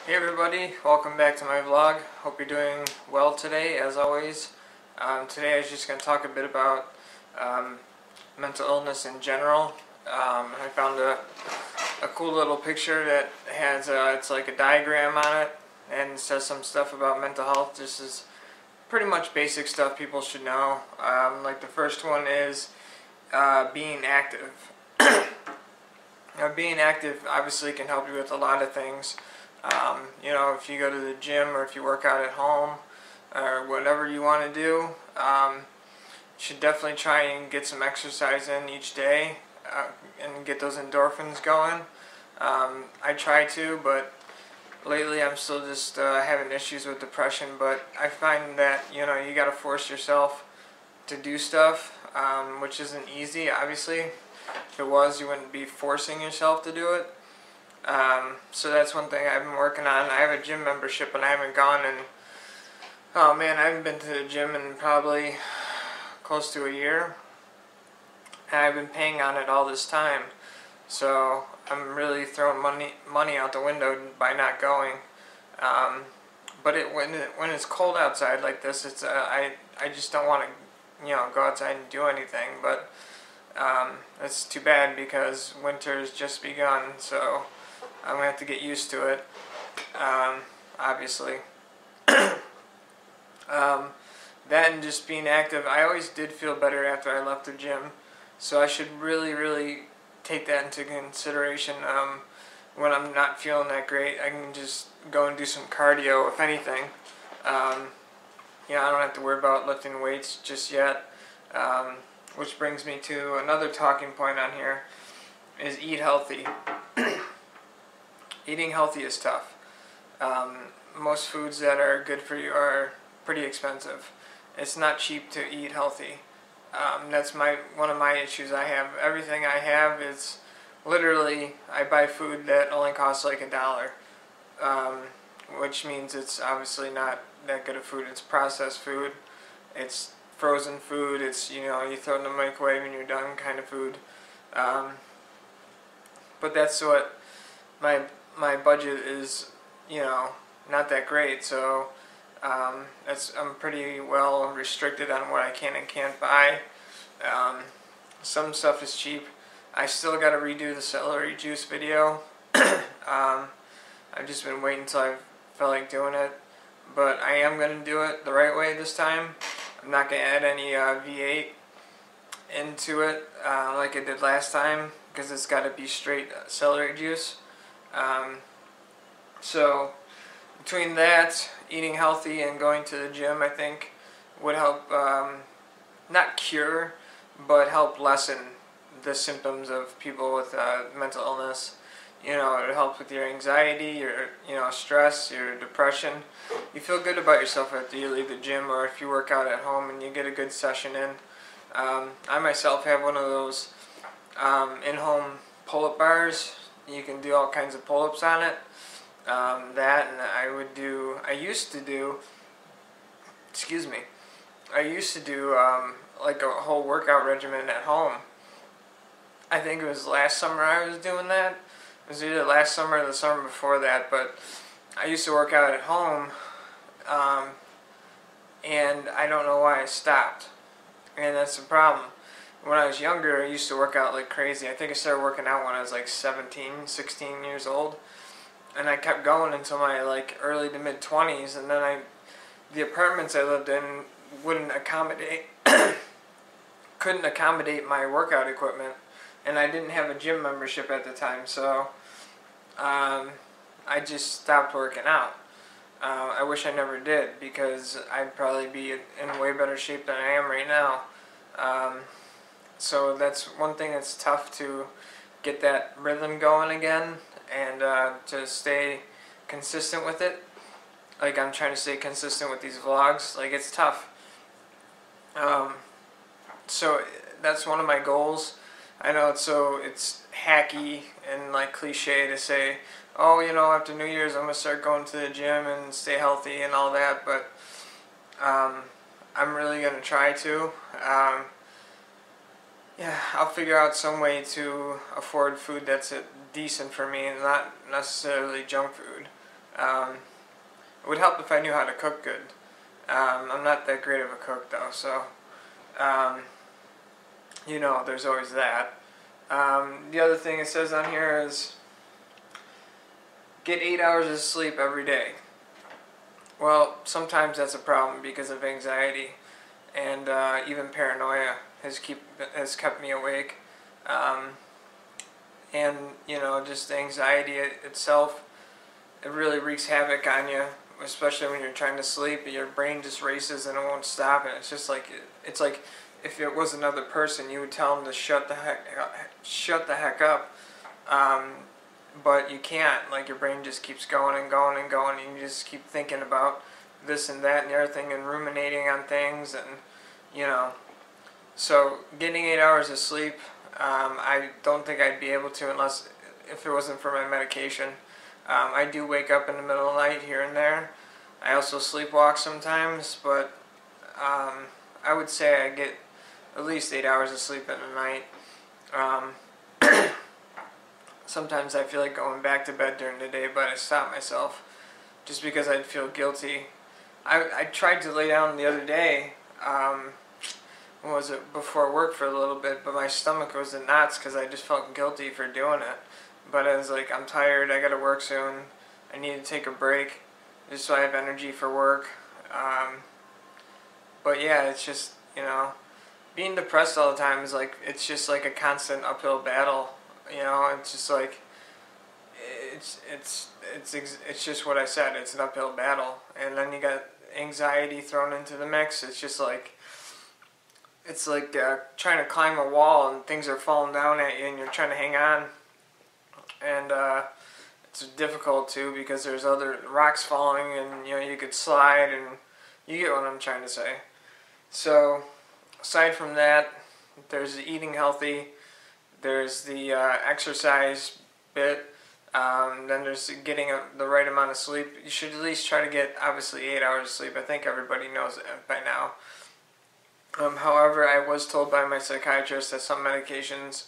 Hey everybody, welcome back to my vlog. Hope you're doing well today, as always. Today I was just going to talk a bit about mental illness in general. I found a cool little picture that has, it's like a diagram on it, and says some stuff about mental health. This is pretty much basic stuff people should know. Like the first one is being active. Being active obviously can help you with a lot of things. If you go to the gym or if you work out at home or whatever you want to do, you should definitely try and get some exercise in each day and get those endorphins going. I try to, but lately I'm still just having issues with depression, but I find that, you got to force yourself to do stuff, which isn't easy, obviously. If it was, you wouldn't be forcing yourself to do it. So that's one thing I've been working on. I have a gym membership and I haven't gone in, oh man, I haven't been to the gym in probably close to a year. And I've been paying on it all this time. So I'm really throwing money out the window by not going. But when it's cold outside like this, it's I just don't want to go outside and do anything. But it's too bad because winter's just begun, so I'm going to have to get used to it, obviously. That and just being active, I always did feel better after I left the gym, so I should really take that into consideration. When I'm not feeling that great, I can just go and do some cardio, if anything. I don't have to worry about lifting weights just yet. Which brings me to another talking point on here, is eat healthy. Eating healthy is tough. Most foods that are good for you are pretty expensive. It's not cheap to eat healthy. That's one of my issues I have. Everything I have is literally, I buy food that only costs like $1, which means it's obviously not that good of food. It's processed food. It's frozen food. It's, you throw it in the microwave and you're done kind of food. But that's what my budget is, not that great, so I'm pretty well restricted on what I can and can't buy. Some stuff is cheap. I still got to redo the celery juice video. I've just been waiting until I felt like doing it, but I am going to do it the right way this time. I'm not going to add any V8 into it like I did last time, because it's got to be straight celery juice. So between that, eating healthy, and going to the gym, I think would help, not cure, but help lessen the symptoms of people with mental illness. It would help with your anxiety, your stress, your depression. You feel good about yourself after you leave the gym, or if you work out at home and you get a good session in. I myself have one of those in-home pull-up bars. You can do all kinds of pull-ups on it. That, and I used to do like a whole workout regimen at home. I think it was last summer I was doing that. It was either last summer or the summer before that, but I used to work out at home, and I don't know why I stopped. And that's the problem. When I was younger, I used to work out like crazy. I think I started working out when I was like 16 years old. And I kept going until my early to mid 20s, and then the apartments I lived in couldn't accommodate my workout equipment, and I didn't have a gym membership at the time, so I just stopped working out. I wish I never did, because I'd probably be in way better shape than I am right now. So that's one thing that's tough, to get that rhythm going again, and to stay consistent with it. Like I'm trying to stay consistent with these vlogs. It's tough. So that's one of my goals. I know it's hacky and cliche to say, oh, after New Year's I'm going to start going to the gym and stay healthy and all that, but I'm really going to try to. Yeah, I'll figure out some way to afford food that's decent for me and not necessarily junk food. It would help if I knew how to cook good. I'm not that great of a cook though, so there's always that. The other thing it says on here is get 8 hours of sleep every day. Well, sometimes that's a problem because of anxiety, and even paranoia has kept me awake. And just anxiety itself, it really wreaks havoc on you, especially when you're trying to sleep. Your brain just races and it won't stop, and it's just like if it was another person, you would tell them to shut the heck up. But you can't. Like, your brain just keeps going and going and going, and you just keep thinking about this and that and the other thing and ruminating on things, and so getting 8 hours of sleep, I don't think I'd be able to unless if it wasn't for my medication. I do wake up in the middle of the night here and there. I also sleepwalk sometimes, but I would say I get at least 8 hours of sleep in the night. Sometimes I feel like going back to bed during the day, but I stop myself just because I'd feel guilty. I tried to lay down the other day, before work for a little bit, but my stomach was in knots because I just felt guilty for doing it. But I was like, I'm tired, I gotta work soon, I need to take a break just so I have energy for work. But yeah, it's just, being depressed all the time is like, it's just like a constant uphill battle. It's just like, it's just what I said, it's an uphill battle. And then you got anxiety thrown into the mix. It's just like, it's like trying to climb a wall and things are falling down at you and you're trying to hang on. And it's difficult too because there's other rocks falling and you could slide, and you get what I'm trying to say. So aside from that, there's the eating healthy, there's the exercise bit, then there's getting the right amount of sleep. You should at least try to get obviously 8 hours of sleep. I think everybody knows it by now. However, I was told by my psychiatrist that some medications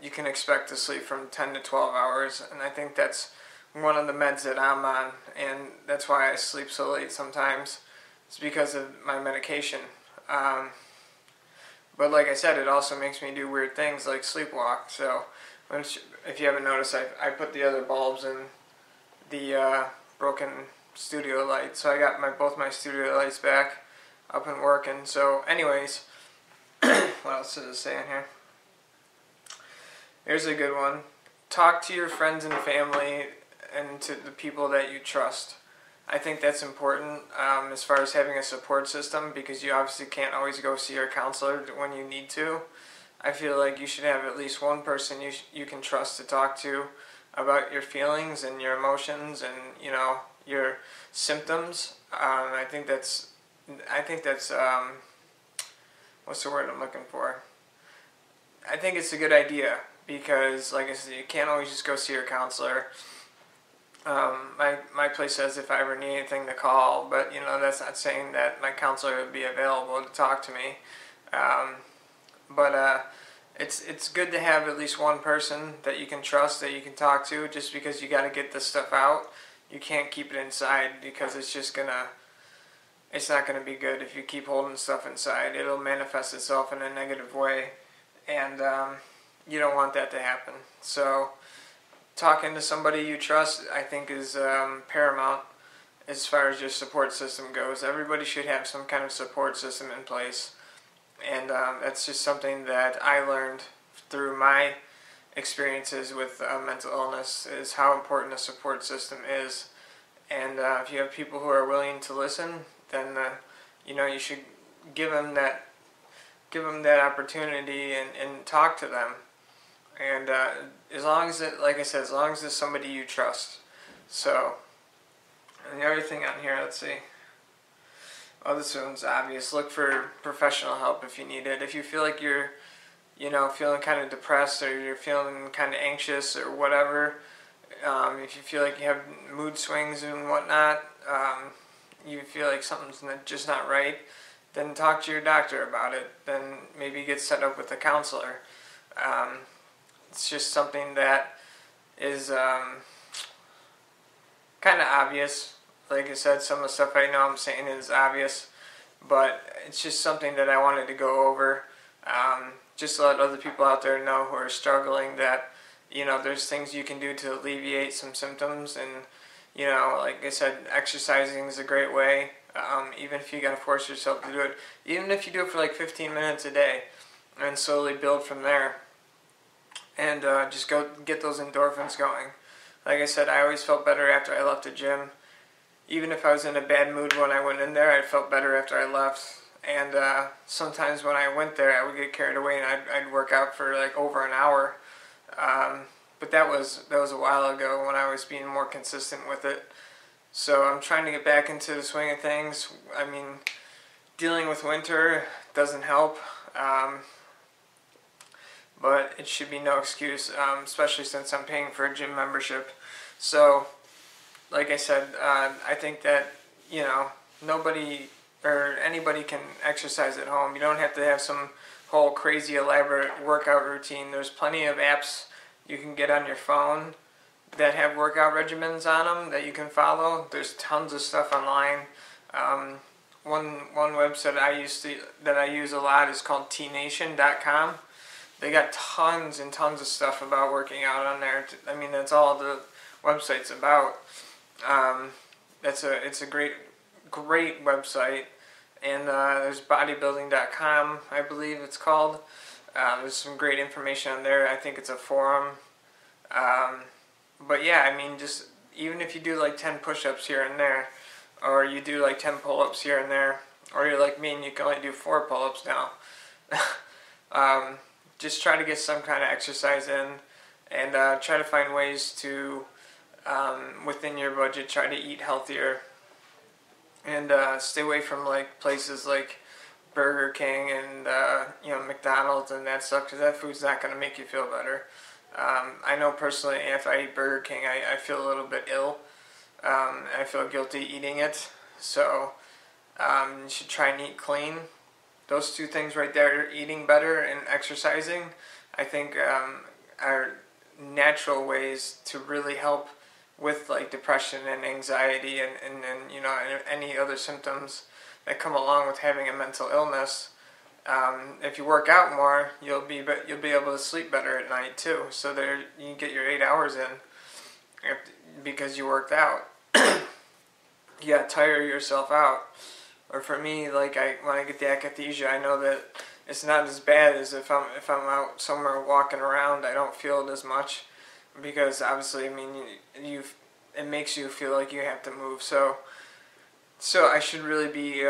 you can expect to sleep from 10 to 12 hours, and I think that's one of the meds that I'm on, and that's why I sleep so late sometimes. It's because of my medication. But like I said, it also makes me do weird things like sleepwalk. So if you haven't noticed, I put the other bulbs in the broken studio light, so I got both my studio lights back up and working. So anyways, what else does it say in here? Here's a good one. Talk to your friends and family and to the people that you trust. I think that's important as far as having a support system, because you obviously can't always go see your counselor when you need to. I feel like you should have at least one person you can trust to talk to about your feelings and your emotions and your symptoms. I think that's what's the word I'm looking for? I think it's a good idea because, like I said, you can't always just go see your counselor. My place says if I ever need anything to call, but that's not saying that my counselor would be available to talk to me. But it's good to have at least one person that you can trust, that you can talk to, just because you got to get this stuff out. You can't keep it inside because it's not gonna be good if you keep holding stuff inside. It'll manifest itself in a negative way, and you don't want that to happen. So talking to somebody you trust, I think, is paramount as far as your support system goes. Everybody should have some kind of support system in place, and that's just something that I learned through my experiences with mental illness, is how important a support system is. And if you have people who are willing to listen, then you should give them that opportunity and talk to them. And as long as it's somebody you trust. So, and the other thing on here, let's see. Oh, this one's obvious. Look for professional help if you need it. If you feel like you're, feeling kind of depressed, or you're feeling kind of anxious or whatever, if you feel like you have mood swings and whatnot, you feel like something's just not right, then talk to your doctor about it. Then maybe get set up with a counselor. It's just something that is kind of obvious. Like I said, some of the stuff I know I'm saying is obvious, but it's just something that I wanted to go over. Just to let other people out there know who are struggling that, there's things you can do to alleviate some symptoms. And, like I said, exercising is a great way. Even if you got to force yourself to do it. Even if you do it for like 15 minutes a day and slowly build from there. And just go get those endorphins going. Like I said, I always felt better after I left the gym. Even if I was in a bad mood when I went in there, I felt better after I left. And sometimes when I went there, I would get carried away and I'd work out for like over an hour. But that was a while ago when I was being more consistent with it. So I'm trying to get back into the swing of things. I mean, dealing with winter doesn't help. But it should be no excuse, especially since I'm paying for a gym membership. So, like I said, I think that, nobody or anybody can exercise at home. You don't have to have some whole crazy elaborate workout routine. There's plenty of apps you can get on your phone that have workout regimens on them that you can follow. There's tons of stuff online. One website that I use a lot is called tnation.com. They got tons and tons of stuff about working out on there. I mean, that's all the website's about. It's a great website. And there's bodybuilding.com, I believe it's called. There's some great information on there. I think it's a forum. But yeah, I mean, just even if you do like 10 push-ups here and there, or you do like 10 pull-ups here and there, or you're like me and you can only do 4 pull-ups now. Just try to get some kind of exercise in, and try to find ways to, within your budget, try to eat healthier, and stay away from like places like Burger King and McDonald's and that stuff, because that food's not going to make you feel better. I know personally, if I eat Burger King, I feel a little bit ill. I feel guilty eating it, so you should try and eat clean. Those two things right there, eating better and exercising, I think are natural ways to really help with like depression and anxiety and any other symptoms that come along with having a mental illness. If you work out more, you'll be able to sleep better at night too. So there you get your 8 hours in because you worked out. You gotta tire yourself out. Or for me, like when I get the akathisia, I know that it's not as bad as if I'm out somewhere walking around. I don't feel it as much because obviously, I mean, it makes you feel like you have to move. So I should really be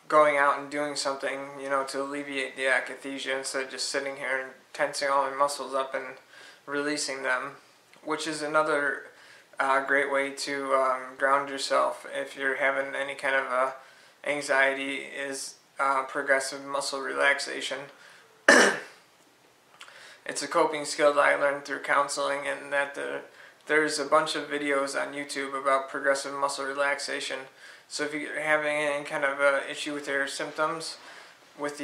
going out and doing something, to alleviate the akathisia instead of just sitting here and tensing all my muscles up and releasing them, which is another great way to ground yourself if you're having any kind of anxiety is progressive muscle relaxation. It's a coping skill that I learned through counseling, and that there's a bunch of videos on YouTube about progressive muscle relaxation. So if you're having any kind of issue with your symptoms, with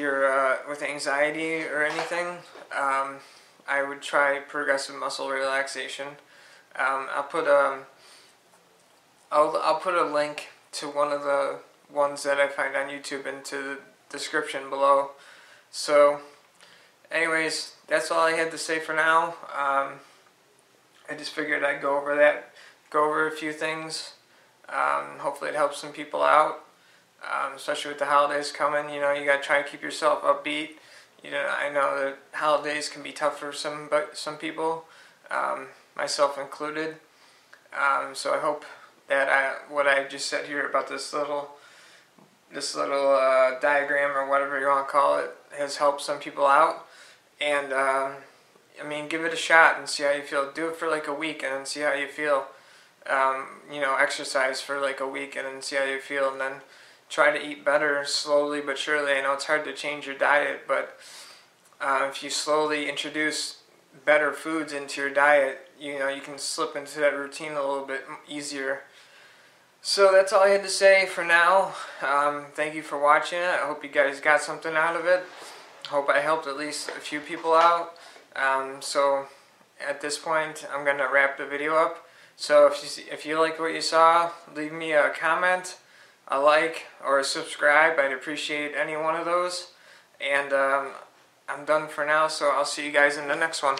anxiety or anything, I would try progressive muscle relaxation. I'll put a link to one of the ones that I find on YouTube into the description below. So anyways, that's all I had to say for now. I just figured I'd go over a few things. Hopefully it helps some people out, especially with the holidays coming. You gotta try and keep yourself upbeat. I know that holidays can be tough for some people, myself included. So I hope that what I just said here about this little diagram or whatever you want to call it has helped some people out. And I mean, give it a shot and see how you feel. Do it for like a week and then see how you feel. Exercise for like a week and then see how you feel, and then try to eat better slowly but surely. I know it's hard to change your diet, but if you slowly introduce better foods into your diet, you can slip into that routine a little bit easier. So that's all I had to say for now. Thank you for watching it. I hope you guys got something out of it. Hope I helped at least a few people out. So at this point, I'm going to wrap the video up. So if you like what you saw, leave me a comment, a like, or a subscribe. I'd appreciate any one of those. And I'm done for now, so I'll see you guys in the next one.